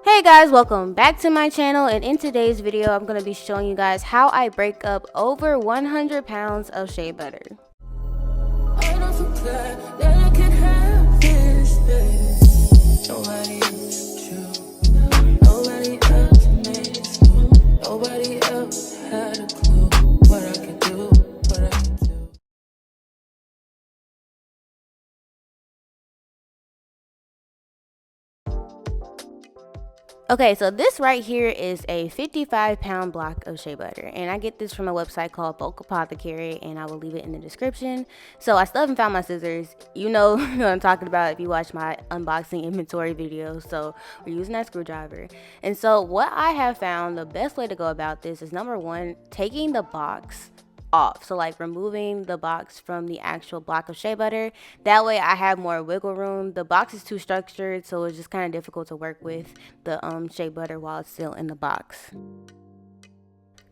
Hey guys, welcome back to my channel, and in today's video I'm going to be showing you guys how I break up over 100 pounds of shea butter. I don't forget that I can have this, baby. Nobody else you. Nobody else makes me. Nobody else had a clue what I could do, what I could do. Okay, so this right here is a 55-pound block of shea butter, and I get this from a website called Bulk Apothecary, and I will leave it in the description. So I still haven't found my scissors. You know what I'm talking about if you watch my unboxing inventory video. So we're using that screwdriver. And so what I have found, the best way to go about this is, number one, taking the box off. So like removing the box from the actual block of shea butter. That way I have more wiggle room. The box is too structured, so it's just kind of difficult to work with the shea butter while it's still in the box.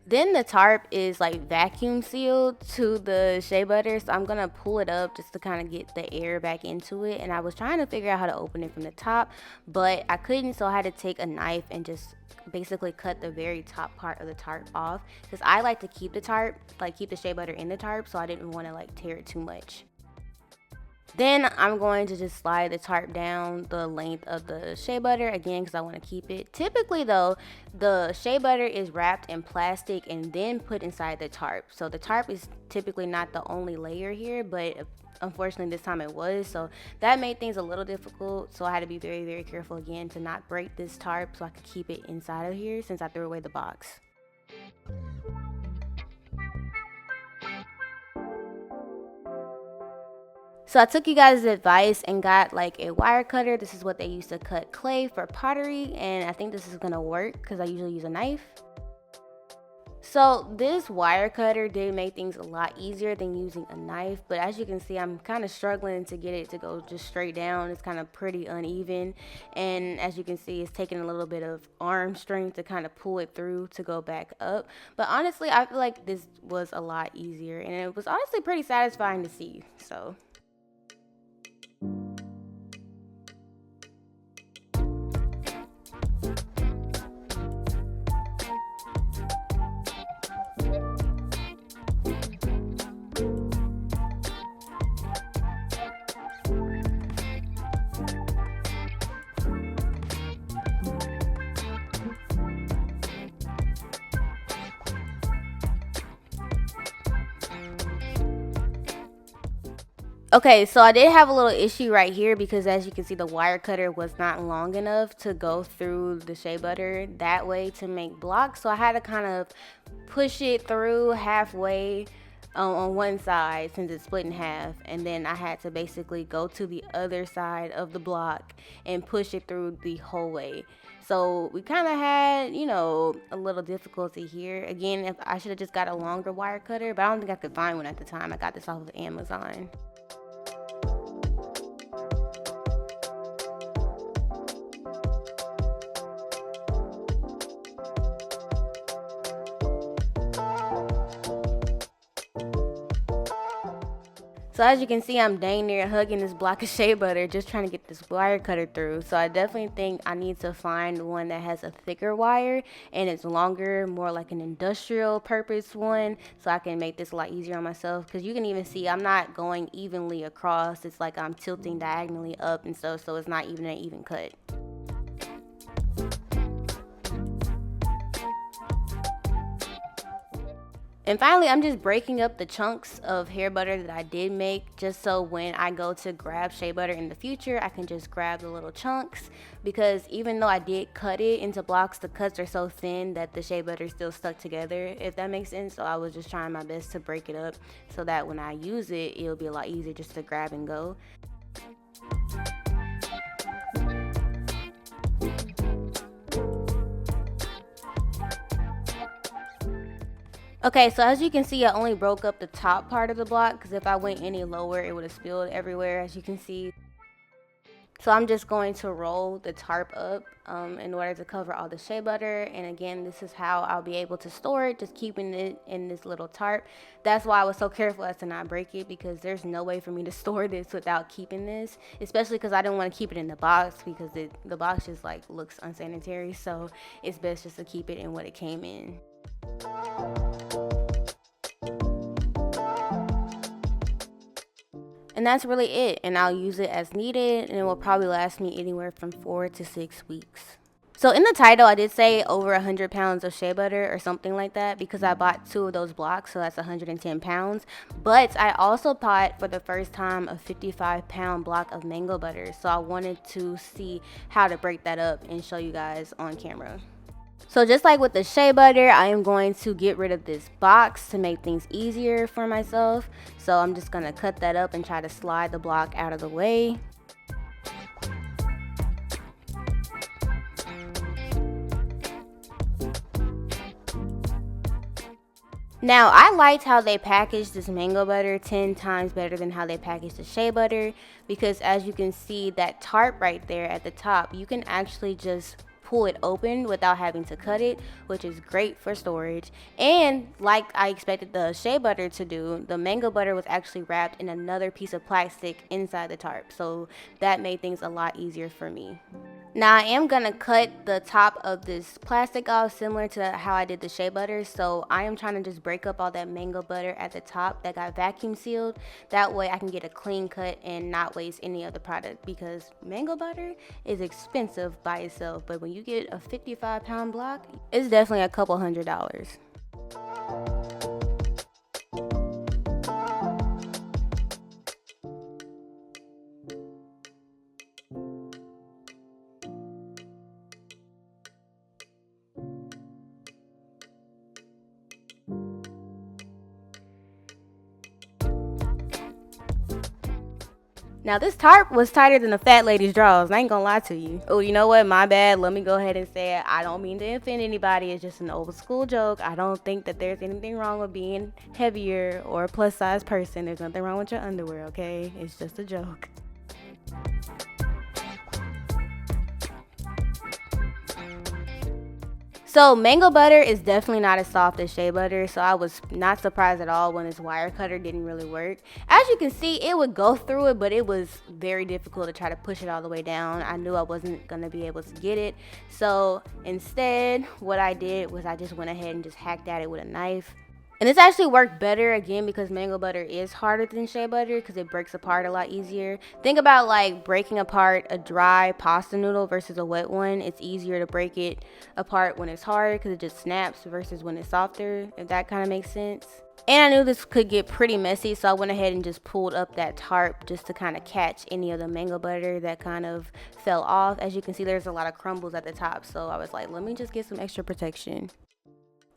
Then the tarp is like vacuum sealed to the shea butter, so I'm gonna pull it up just to kind of get the air back into it. And I was trying to figure out how to open it from the top, but I couldn't, so I had to take a knife and just basically cut the very top part of the tarp off, because I like to keep the tarp, like keep the shea butter in the tarp, so I didn't want to like tear it too much. Then I'm going to just slide the tarp down the length of the shea butter again, because I want to keep it. Typically though, the shea butter is wrapped in plastic and then put inside the tarp. So the tarp is typically not the only layer here, but unfortunately this time it was. So that made things a little difficult. So I had to be very, very careful again to not break this tarp so I could keep it inside of here since I threw away the box. So I took you guys' advice and got like a wire cutter. This is what they use to cut clay for pottery, and I think this is gonna work because I usually use a knife. So this wire cutter did make things a lot easier than using a knife, but as you can see, I'm kind of struggling to get it to go just straight down. It's kind of pretty uneven, and as you can see, it's taking a little bit of arm strength to kind of pull it through to go back up. But honestly, I feel like this was a lot easier, and it was honestly pretty satisfying to see. So okay, so I did have a little issue right here because as you can see, the wire cutter was not long enough to go through the shea butter that way to make blocks. So I had to kind of push it through halfway on one side since it's split in half. And then I had to basically go to the other side of the block and push it through the whole way. So we kind of had, you know, a little difficulty here. Again, if I should have just got a longer wire cutter, but I don't think I could find one at the time. I got this off of Amazon. So as you can see, I'm dang near hugging this block of shea butter just trying to get this wire cutter through. So I definitely think I need to find one that has a thicker wire and it's longer, more like an industrial purpose one, so I can make this a lot easier on myself. Because you can even see I'm not going evenly across. It's like I'm tilting diagonally up and stuff, so it's not even an even cut. And finally, I'm just breaking up the chunks of hair butter that I did make, just so when I go to grab shea butter in the future, I can just grab the little chunks. Because even though I did cut it into blocks, the cuts are so thin that the shea butter is still stuck together, if that makes sense. So I was just trying my best to break it up so that when I use it, it'll be a lot easier just to grab and go. Okay, so as you can see, I only broke up the top part of the block because if I went any lower, it would have spilled everywhere, as you can see. So I'm just going to roll the tarp up in order to cover all the shea butter. And again, this is how I'll be able to store it, just keeping it in this little tarp. That's why I was so careful as to not break it, because there's no way for me to store this without keeping this, especially because I didn't want to keep it in the box, because the box just like looks unsanitary. So it's best just to keep it in what it came in. And that's really it, and I'll use it as needed, and it will probably last me anywhere from 4 to 6 weeks. So in the title, I did say over 100 pounds of shea butter or something like that, because I bought 2 of those blocks, so that's 110 pounds. But I also bought for the first time a 55-pound block of mango butter, so I wanted to see how to break that up and show you guys on camera. So just like with the shea butter, I am going to get rid of this box to make things easier for myself. So I'm just going to cut that up and try to slide the block out of the way. Now, I liked how they packaged this mango butter 10 times better than how they packaged the shea butter, because as you can see, that tarp right there at the top, you can actually just pull it open without having to cut it, which is great for storage. And like I expected the shea butter to do, the mango butter was actually wrapped in another piece of plastic inside the tarp, so that made things a lot easier for me. Now I am gonna cut the top of this plastic off similar to how I did the shea butter, so I am trying to just break up all that mango butter at the top that got vacuum sealed. That way I can get a clean cut and not waste any of the product, because mango butter is expensive by itself, but when you get a 55-pound block, it's definitely a couple $100s. Now this tarp was tighter than a fat lady's drawers. I ain't gonna lie to you. Oh, you know what? My bad. Let me go ahead and say it. I don't mean to offend anybody. It's just an old school joke. I don't think that there's anything wrong with being heavier or a plus size person. There's nothing wrong with your underwear, okay? It's just a joke. So mango butter is definitely not as soft as shea butter, so I was not surprised at all when this wire cutter didn't really work. As you can see, it would go through it, but it was very difficult to try to push it all the way down. I knew I wasn't going to be able to get it. So instead, what I did was I just went ahead and just hacked at it with a knife. And this actually worked better, again, because mango butter is harder than shea butter because it breaks apart a lot easier. Think about like breaking apart a dry pasta noodle versus a wet one. It's easier to break it apart when it's hard because it just snaps versus when it's softer, if that kind of makes sense. And I knew this could get pretty messy, so I went ahead and just pulled up that tarp just to kind of catch any of the mango butter that kind of fell off. As you can see, there's a lot of crumbles at the top, so I was like, let me just get some extra protection.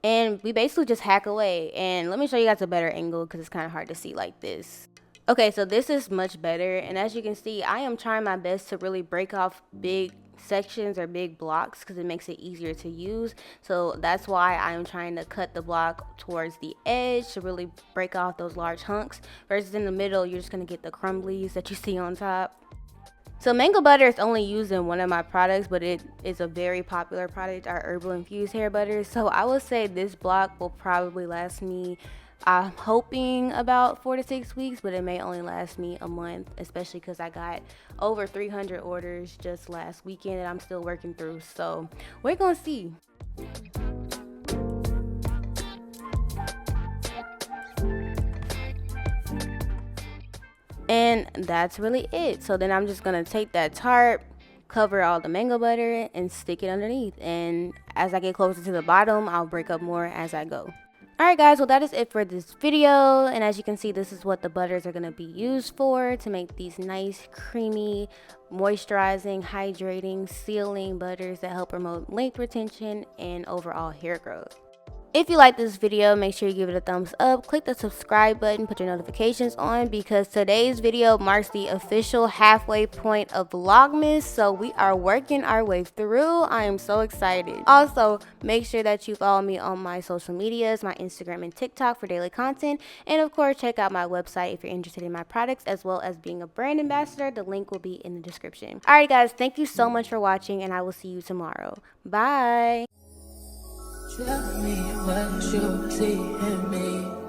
And we basically just hack away. And let me show you guys a better angle because it's kind of hard to see like this. Okay, so this is much better. And as you can see, I am trying my best to really break off big sections or big blocks because it makes it easier to use. So that's why I am trying to cut the block towards the edge to really break off those large hunks. Versus in the middle, you're just going to get the crumblies that you see on top. So mango butter is only used in one of my products, but it is a very popular product, our herbal infused hair butter. So I would say this block will probably last me, I'm hoping about 4 to 6 weeks, but it may only last me a month, especially because I got over 300 orders just last weekend that I'm still working through. So we're gonna see. And that's really it. So then I'm just gonna take that tarp, cover all the mango butter, and stick it underneath. And as I get closer to the bottom, I'll break up more as I go. Alright guys, well that is it for this video. And as you can see, this is what the butters are gonna be used for, to make these nice, creamy, moisturizing, hydrating, sealing butters that help promote length retention and overall hair growth. If you like this video, make sure you give it a thumbs up, click the subscribe button, put your notifications on, because today's video marks the official halfway point of Vlogmas. So we are working our way through. I am so excited. Also, make sure that you follow me on my social medias, my Instagram and TikTok for daily content. And of course, check out my website if you're interested in my products, as well as being a brand ambassador. The link will be in the description. Alright guys, thank you so much for watching, and I will see you tomorrow. Bye. Tell me what you see in me.